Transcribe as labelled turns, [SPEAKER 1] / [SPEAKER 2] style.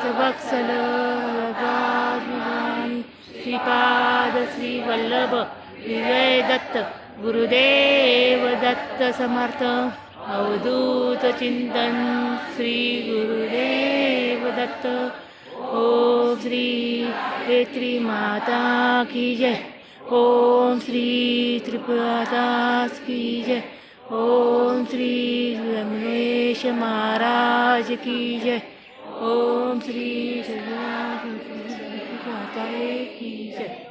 [SPEAKER 1] वत्सल श्रीपाद श्री वल्लभ विजय दत्त गुरुदेव दत्त समर्थ अवधूत चिंतन श्री गुरुदेव दत्त। ओम श्री हेत्री माता की जय। ओम श्री त्रिपुरादास की जय। ओम श्री रमणेश महाराज की जय। ओम श्री माता की जय।